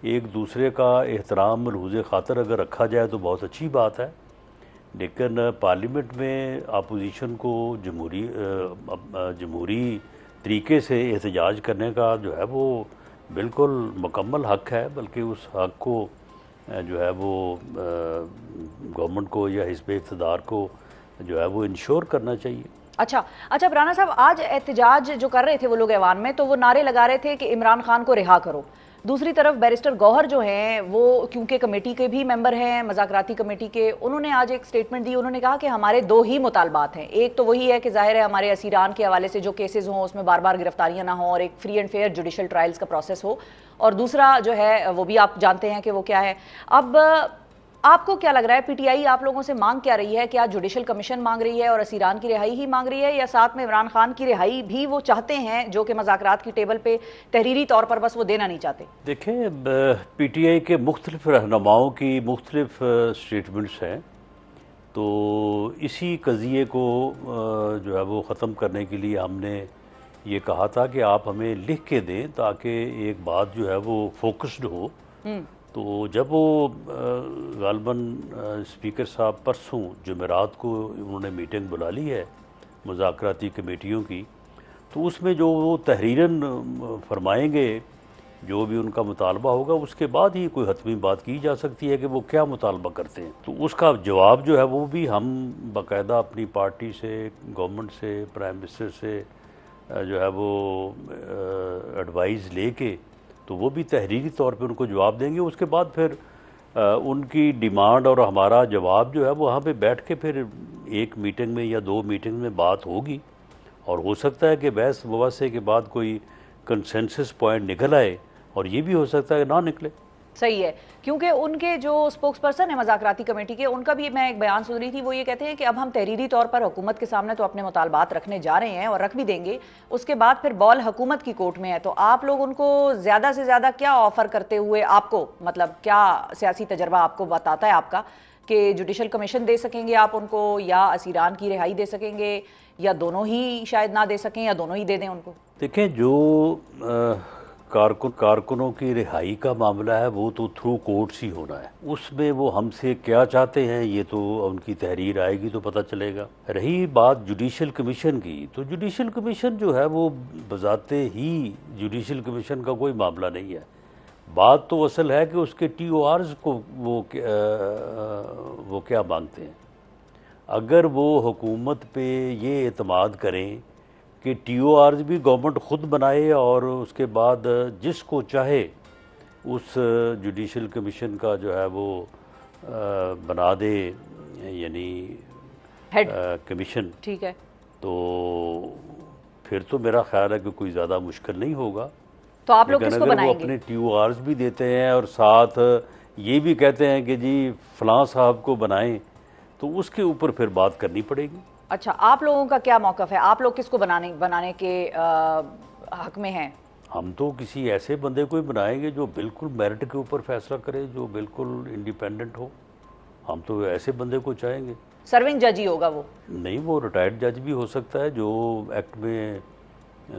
एक दूसरे का एहतराम मलहूज़ ख़ातर अगर रखा जाए तो बहुत अच्छी बात है, लेकिन पार्लियामेंट में अपोजिशन को जमहूरी तरीके से एहतजाज करने का जो है वो बिल्कुल मुकम्मल हक़ है, बल्कि उस हक़ को जो है वो गवर्नमेंट को या हिज़्ब इक़्तिदार को जो है वो इंश्योर करना चाहिए। अच्छा अच्छा राना साहब, आज एहतजाज जो कर रहे थे वो लोग ऐवान में, तो वो नारे लगा रहे थे कि इमरान खान को रिहा करो। दूसरी तरफ बैरिस्टर गौहर जो हैं वो क्योंकि कमेटी के भी मेंबर हैं, मज़ाकराती कमेटी के, उन्होंने आज एक स्टेटमेंट दी। उन्होंने कहा कि हमारे दो ही मुतालबात हैं। एक तो वही है कि जाहिर है हमारे असीरान के हवाले से जो केसेस हों उसमें बार बार गिरफ्तारियां ना हों और एक free and fair judicial trials का प्रोसेस हो, और दूसरा जो है वो भी आप जानते हैं कि वो क्या है। अब आपको क्या लग रहा है, पीटीआई आप लोगों से मांग क्या रही है? क्या जुडिशल कमीशन मांग रही है और असीरान की रिहाई ही मांग रही है, या साथ में इमरान खान की रिहाई भी वो चाहते हैं जो कि मज़ाकरात की टेबल पे तहरीरी तौर पर बस वो देना नहीं चाहते? देखें, पीटीआई के मुख्तलिफ रहनुमाओं की मुख्तलिफ स्टेटमेंट्स हैं, तो इसी कज़िए को जो है वो ख़त्म करने के लिए हमने ये कहा था कि आप हमें लिख के दें ताकि एक बात जो है वो फोकस्ड हो। तो जब वो गालबन स्पीकर साहब परसों जुमेरात को उन्होंने मीटिंग बुला ली है मुज़ाकराती कमेटियों की, तो उसमें जो वो तहरीरन फरमाएंगे, जो भी उनका मुतालबा होगा, उसके बाद ही कोई हतमी बात की जा सकती है कि वो क्या मुतालबा करते हैं। तो उसका जवाब जो है वो भी हम बाकायदा अपनी पार्टी से, गवर्नमेंट से, प्राइम मिनिस्टर से जो है वो एडवाइस लेके तो वो भी तहरीरी तौर पे उनको जवाब देंगे। उसके बाद फिर उनकी डिमांड और हमारा जवाब जो है वो वहाँ पे बैठ के फिर एक मीटिंग में या दो मीटिंग में बात होगी, और हो सकता है कि बहस मुबाहसे के बाद कोई कंसेंसस पॉइंट निकल आए, और ये भी हो सकता है कि ना निकले। सही है, क्योंकि उनके जो स्पोक्स पर्सन है मज़ाकराती कमेटी के, उनका भी मैं एक बयान सुन रही थी। वो ये कहते हैं कि अब हम तहरीरी तौर पर हुकूमत के सामने तो अपने मुतालबात रखने जा रहे हैं और रख भी देंगे, उसके बाद फिर बॉल हुकूमत की कोर्ट में है। तो आप लोग उनको ज़्यादा से ज़्यादा क्या ऑफ़र करते हुए, आपको मतलब क्या सियासी तजर्बा आपको बताता है आपका कि जुडिशल कमीशन दे सकेंगे आप उनको, या असीरान की रिहाई दे सकेंगे, या दोनों ही शायद ना दे सकें, या दोनों ही दे दें उनको? देखें, जो कारकुनों की रिहाई का मामला है वो तो थ्रू कोर्ट्स ही होना है। उसमें वो हमसे क्या चाहते हैं ये तो उनकी तहरीर आएगी तो पता चलेगा। रही बात जुडिशल कमीशन की, तो जुडिशल कमीशन जो है वो बजाते ही जुडिशल कमीशन का कोई मामला नहीं है। बात तो असल है कि उसके TORs को वो क्या मांगते हैं। अगर वो हुकूमत पे ये एतमाद करें कि TORs भी गवर्नमेंट ख़ुद बनाए और उसके बाद जिसको चाहे उस जुडिशल कमीशन का जो है वो बना दे, यानी हेड कमीशन, ठीक है, तो फिर तो मेरा ख्याल है कि कोई ज़्यादा मुश्किल नहीं होगा। तो आप लोग किसको अगर वो बनाएंगे? अपने TORs भी देते हैं और साथ ये भी कहते हैं कि जी फ़लाँ साहब को बनाएं, तो उसके ऊपर फिर बात करनी पड़ेगी। अच्छा, आप लोगों का क्या मौक़िफ़ है? आप लोग किसको बनाने के हक़ में हैं? हम तो किसी ऐसे बंदे को ही बनाएंगे जो बिल्कुल मेरिट के ऊपर फैसला करे, जो बिल्कुल इंडिपेंडेंट हो। हम तो ऐसे बंदे को चाहेंगे। सर्विंग जज ही होगा वो? नहीं, वो रिटायर्ड जज भी हो सकता है। जो एक्ट में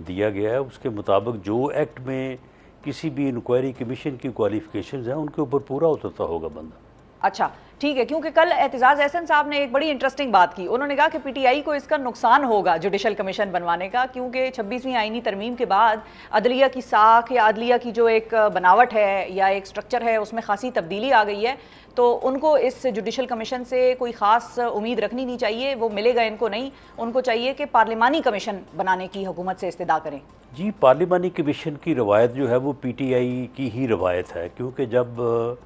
दिया गया है उसके मुताबिक, जो एक्ट में किसी भी इंक्वायरी कमीशन की क्वालिफिकेशंस हैं उनके ऊपर पूरा उतरता होगा बंदा। अच्छा ठीक है, क्योंकि कल एतजाज़ एहसन साहब ने एक बड़ी इंटरेस्टिंग बात की। उन्होंने कहा कि पीटीआई को इसका नुकसान होगा जुडिशल कमीशन बनवाने का, क्योंकि 26वीं आईनी तरमीम के बाद अदलिया की साख या अदलिया की जो एक बनावट है या एक स्ट्रक्चर है उसमें खासी तब्दीली आ गई है। तो उनको इस जुडिशल कमीशन से कोई ख़ास उम्मीद रखनी नहीं चाहिए, वो मिलेगा इनको नहीं। उनको चाहिए कि पार्लिमानी कमीशन बनाने की हुकूमत से इस्तदा करें। जी, पार्लिमानी कमीशन की रवायत जो है वो पीटीआई की ही रवायत है, क्योंकि जब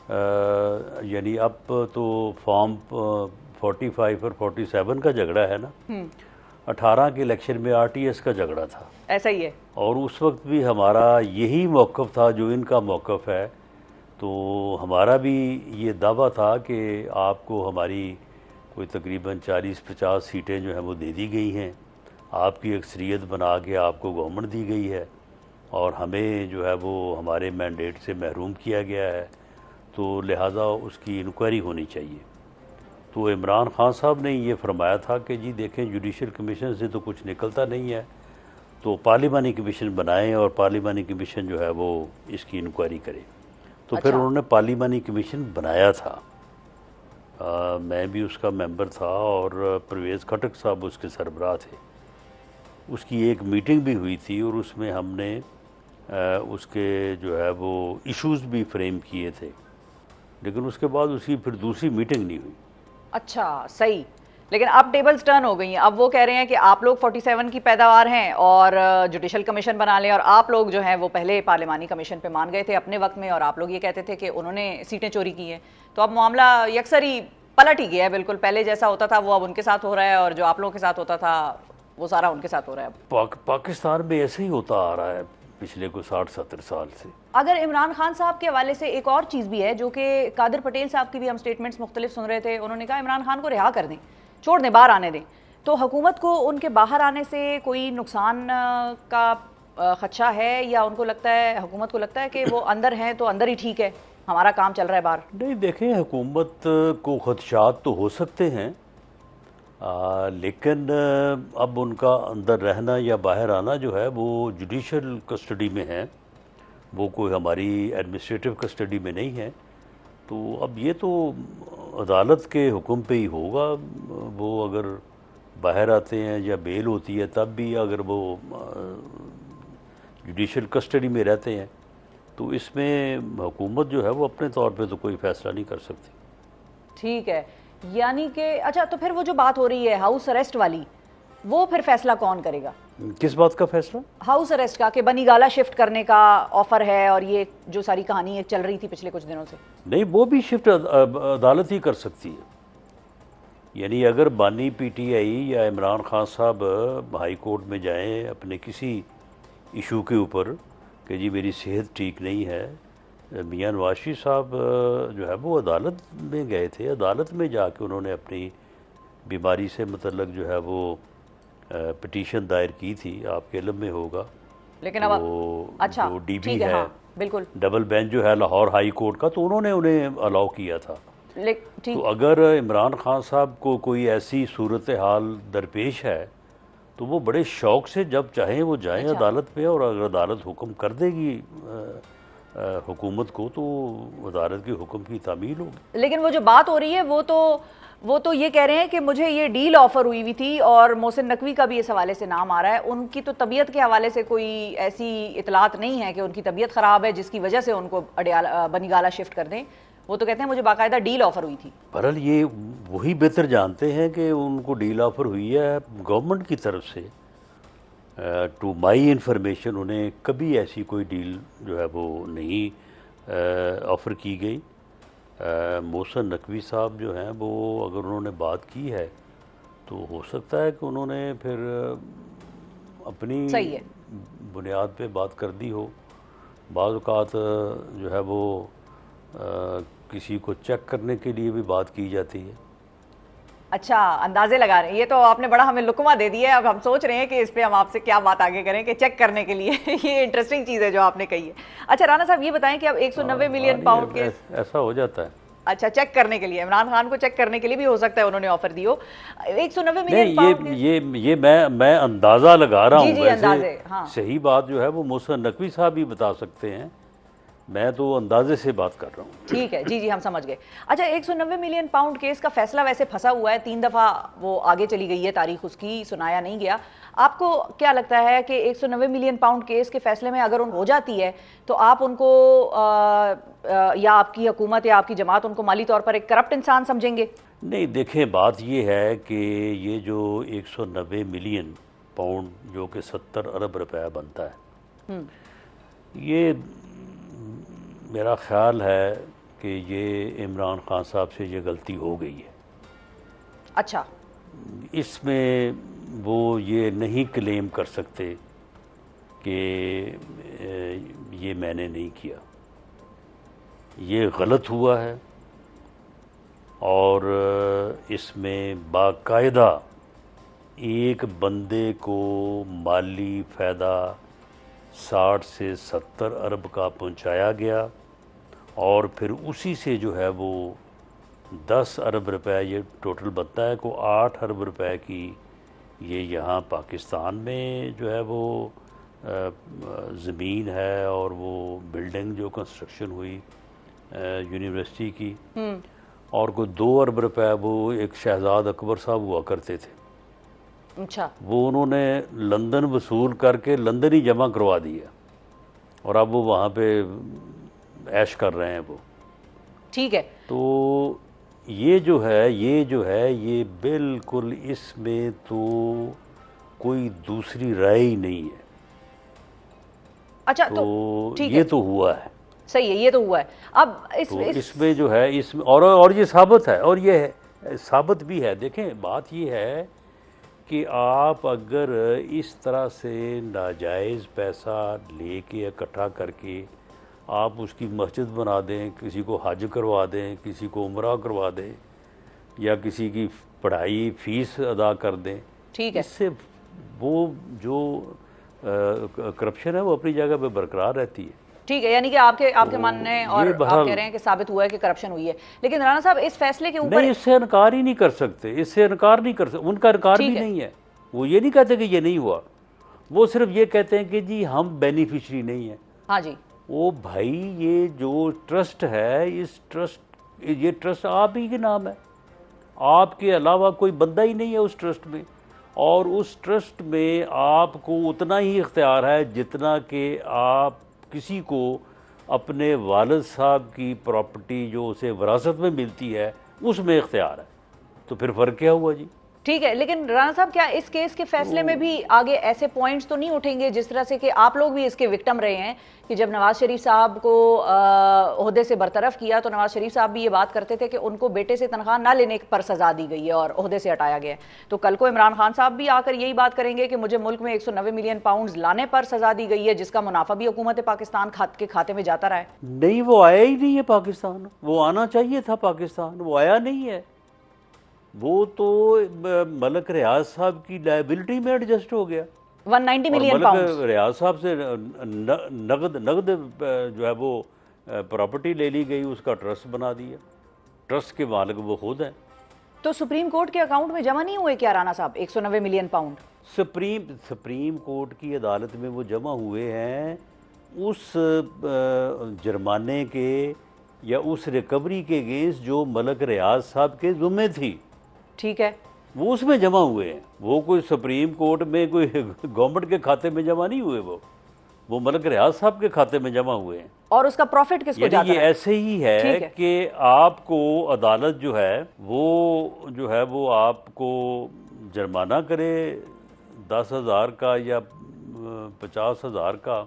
यानी अब तो फॉर्म 45 और 47 का झगड़ा है ना, 18 के इलेक्शन में RTS का झगड़ा था, ऐसा ही है। और उस वक्त भी हमारा यही मौक़िफ़ था जो इनका मौक़िफ़ है। तो हमारा भी ये दावा था कि आपको हमारी कोई तकरीबन 40-50 सीटें जो हैं वो दे दी गई हैं, आपकी अक्सरियत बना के आपको गवर्नमेंट दी गई है, और हमें जो है वो हमारे मैंडेट से महरूम किया गया है, तो लिहाजा उसकी इंक्वायरी होनी चाहिए। तो इमरान खान साहब ने ये फरमाया था कि जी देखें, जुडिशल कमीशन से तो कुछ निकलता नहीं है, तो पार्लिमानी कमीशन बनाएं और पार्लिमानी कमीशन जो है वो इसकी इंक्वायरी करे। तो फिर अच्छा। उन्होंने पार्लिमानी कमीशन बनाया था। मैं भी उसका मेंबर था और परवेज़ खटक साहब उसके सरबराह थे। उसकी एक मीटिंग भी हुई थी और उसमें हमने उसके जो है वो इश्यूज़ भी फ्रेम किए थे, लेकिन उसके बाद उसकी फिर दूसरी मीटिंग नहीं हुई। अच्छा, सही। लेकिन अब टेबल्स टर्न हो गई हैं। अब वो कह रहे हैं कि आप लोग 47 की पैदावार हैं और जुडिशल कमीशन बना लें, और आप लोग जो हैं वो पहले पार्लिमानी कमीशन पे मान गए थे अपने वक्त में, और आप लोग ये कहते थे कि उन्होंने सीटें चोरी की हैं। तो अब मामला यकसर ही पलट ही गया है, बिल्कुल पहले जैसा होता था वो अब उनके साथ हो रहा है, और जो आप लोगों के साथ होता था वो सारा उनके साथ हो रहा है अब। पाकिस्तान में ऐसे ही होता आ रहा है पिछले को 60-70 साल से। अगर इमरान खान साहब के हवाले से एक और चीज़ भी है, जो कि कादिर पटेल साहब की भी हम स्टेटमेंट्स मुख्तलिफ सुन रहे थे। उन्होंने कहा इमरान खान को रिहा कर दें, छोड़ दें, बाहर आने दें। तो हुकूमत को उनके बाहर आने से कोई नुकसान का खदशा है, या उनको लगता है, हुकूमत को लगता है कि वो अंदर हैं तो अंदर ही ठीक है, हमारा काम चल रहा है बाहर? नहीं, देखें, हुकूमत को खदशात तो हो सकते हैं, लेकिन अब उनका अंदर रहना या बाहर आना जो है वो जुडिशल कस्टडी में है, वो कोई हमारी एडमिनिस्ट्रेटिव कस्टडी में नहीं है। तो अब ये तो अदालत के हुक्म पे ही होगा। वो अगर बाहर आते हैं या बेल होती है तब भी अगर वो जुडिशल कस्टडी में रहते हैं तो इसमें हुकूमत जो है वो अपने तौर पे तो कोई फ़ैसला नहीं कर सकती। ठीक है, यानी कि अच्छा, तो फिर वो जो बात हो रही है हाउस अरेस्ट वाली, वो फिर फैसला कौन करेगा? किस बात का फैसला? हाउस अरेस्ट का, कि बनीगाला शिफ्ट करने का ऑफर है, और ये जो सारी कहानी एक चल रही थी पिछले कुछ दिनों से। नहीं, वो भी शिफ्ट अदालत ही कर सकती है। यानी अगर बानी पीटीआई या इमरान खान साहब हाई कोर्ट में जाएं अपने किसी इशू के ऊपर कि जी मेरी सेहत ठीक नहीं है, मियां नवाज शरीफ साहब जो है वो अदालत में गए थे, अदालत में जाके उन्होंने अपनी बीमारी से मतलब जो है वो पिटीशन दायर की थी, आपके इल्म में होगा। लेकिन अब अच्छा, जो डीबी ठीक है, हाँ, बिल्कुल, डबल बेंच जो है लाहौर हाई कोर्ट का, तो उन्होंने उन्हें अलाउ किया था। तो ठीक। अगर इमरान खान साहब को कोई ऐसी सूरत हाल दरपेश है तो वो बड़े शौक़ से जब चाहें वो जाएं अच्छा। अदालत पे, और अगर अदालत हुक्म कर देगी हुकूमत को तो अदालत के हुक्म की तामील होगी। लेकिन वो जो बात हो रही है वो तो ये कह रहे हैं कि मुझे ये डील ऑफर हुई हुई थी, और मोहसिन नकवी का भी इस हवाले से नाम आ रहा है। उनकी तो तबीयत के हवाले से कोई ऐसी इतलात नहीं है कि उनकी तबीयत ख़राब है जिसकी वजह से उनको बनीगाला शिफ्ट कर दें। वो तो कहते हैं मुझे बाकायदा डील ऑफर हुई थी। बहरहाल ये वही बेहतर जानते हैं कि उनको डील ऑफर हुई है गवर्नमेंट की तरफ से। टू माई इन्फॉर्मेशन उन्हें कभी ऐसी कोई डील जो है वो नहीं ऑफ़र की गई। मोहसिन नकवी साहब जो हैं वो अगर उन्होंने बात की है तो हो सकता है कि उन्होंने फिर अपनी सही है, बुनियाद पे बात कर दी हो। बाज़ औक़ात जो है वो किसी को चेक करने के लिए भी बात की जाती है। अच्छा, अंदाजे लगा रहे हैं। ये तो आपने बड़ा हमें लुकमा दे दिया है। अब हम सोच रहे हैं कि इस पे हम आपसे क्या बात आगे करें कि चेक करने के लिए ये इंटरेस्टिंग चीज़ है जो आपने कही है। अच्छा राना साहब, ये बताएं कि अब 190 मिलियन पाउंड के, ऐसा हो जाता है। अच्छा, चेक करने के लिए, इमरान खान को चेक करने के लिए भी हो सकता है उन्होंने ऑफर दी हो 190 मिलियन नहीं, पाउंड ये मैं अंदाज़ा लगा रहा हूँ। जी, अंदाजे, हाँ। सही बात जो है वो मोहसिन नकवी साहब ही बता सकते हैं, मैं तो अंदाजे से बात कर रहा हूँ। ठीक है, जी हम समझ गए। अच्छा, 190 मिलियन पाउंड केस का फैसला वैसे फंसा हुआ है, 3 दफ़ा वो आगे चली गई है तारीख, उसकी सुनाया नहीं गया। आपको क्या लगता है कि 190 मिलियन पाउंड केस के फैसले में अगर उन हो जाती है तो आप उनको या आपकी हुकूमत या आपकी जमात उनको माली तौर पर एक करप्ट इंसान समझेंगे? नहीं, देखें, बात ये है कि ये जो 190 मिलियन पाउंड जो कि 70 अरब रुपया बनता है, ये मेरा ख्याल है कि ये इमरान खान साहब से ये गलती हो गई है। अच्छा, इसमें वो ये नहीं क्लेम कर सकते कि ये मैंने नहीं किया, ये गलत हुआ है। और इसमें बाकायदा एक बंदे को माली फ़ायदा 60 से 70 अरब का पहुंचाया गया, और फिर उसी से जो है वो 10 अरब रुपए, ये टोटल बनता है को 8 अरब रुपए की ये यहाँ पाकिस्तान में जो है वो ज़मीन है, और वो बिल्डिंग जो कंस्ट्रक्शन हुई यूनिवर्सिटी की, और कोई 2 अरब रुपए वो एक शहजाद अकबर साहब हुआ करते थे, अच्छा, वो उन्होंने लंदन वसूल करके लंदन ही जमा करवा दिया, और अब वो वहाँ पे ऐश कर रहे हैं वो। ठीक है। तो ये जो है ये बिल्कुल, इसमें तो कोई दूसरी राय ही नहीं है। अच्छा, तो ठीक ये है, तो हुआ है। सही है, ये तो हुआ है। अब तो इसमें जो है, इसमें और ये साबित है, और ये साबित भी है। देखें, बात ये है कि आप अगर इस तरह से नाजायज़ पैसा लेके इकट्ठा करके आप उसकी मस्जिद बना दें, किसी को हज करवा दें, किसी को उम्रा करवा दें, या किसी की पढ़ाई फीस अदा कर दें, ठीक है, इससे वो जो करप्शन है वो अपनी जगह पे बरकरार रहती है। ठीक है, यानी कि आपके मानने और आप कह रहे हैं कि साबित हुआ है कि करप्शन हुई है। लेकिन राणा साहब, इस फैसले के ऊपर नहीं, इससे इनकार ही नहीं कर सकते, इससे इनकार नहीं कर सकते, उनका इनकार भी नहीं है। वो ये नहीं कहते कि ये नहीं हुआ, वो सिर्फ ये कहते हैं कि जी हम बेनिफिशरी नहीं है। हाँ जी। ओ भाई, ये जो ट्रस्ट है, ये ट्रस्ट आप ही के नाम है, आपके अलावा कोई बंदा ही नहीं है उस ट्रस्ट में, और उस ट्रस्ट में आपको उतना ही इख्तियार है जितना कि आप किसी को अपने वालिद साहब की प्रॉपर्टी जो उसे विरासत में मिलती है उसमें इख्तियार है। तो फिर फ़र्क क्या हुआ जी? ठीक है, लेकिन राणा साहब, क्या इस केस के फैसले में भी आगे ऐसे पॉइंट्स तो नहीं उठेंगे जिस तरह से कि आप लोग भी इसके विक्टिम रहे हैं कि जब नवाज शरीफ साहब को ओहदे से बरतरफ किया तो नवाज शरीफ साहब भी ये बात करते थे कि उनको बेटे से तनख्वाह ना लेने पर सजा दी गई है और ओहदे से हटाया गया है। तो कल को इमरान खान साहब भी आकर यही बात करेंगे कि मुझे मुल्क में 190 मिलियन पाउंड लाने पर सजा दी गई है, जिसका मुनाफा भी हुकूमत पाकिस्तान के खाते में जाता रहा है। नहीं, वो आया ही नहीं है पाकिस्तान, वो आना चाहिए था पाकिस्तान, वो आया नहीं है। वो तो मलक रियाज साहब की लायबिलिटी में एडजस्ट हो गया, 190 मिलियन मलक पाउंड रियाज साहब से नगद जो है वो प्रॉपर्टी ले ली गई, उसका ट्रस्ट बना दिया, ट्रस्ट के मालिक वो खुद हैं। तो सुप्रीम कोर्ट के अकाउंट में जमा नहीं हुए क्या राणा साहब 190 मिलियन पाउंड? सुप्रीम कोर्ट की अदालत में वो जमा हुए हैं उस जुर्माने के या उस रिकवरी के अगेंस्ट जो मलक रियाज साहब के ज़ुम्मे थी, ठीक है, वो उसमें जमा हुए हैं। वो कोई सुप्रीम कोर्ट में कोई गवर्नमेंट के खाते में जमा नहीं हुए, वो मलक रियाज साहब के खाते में जमा हुए हैं। और उसका प्रॉफिट किसको जाता है? ये ऐसे ही है कि आपको अदालत जो है वो आपको जुर्माना करे 10,000 का या 50,000 का,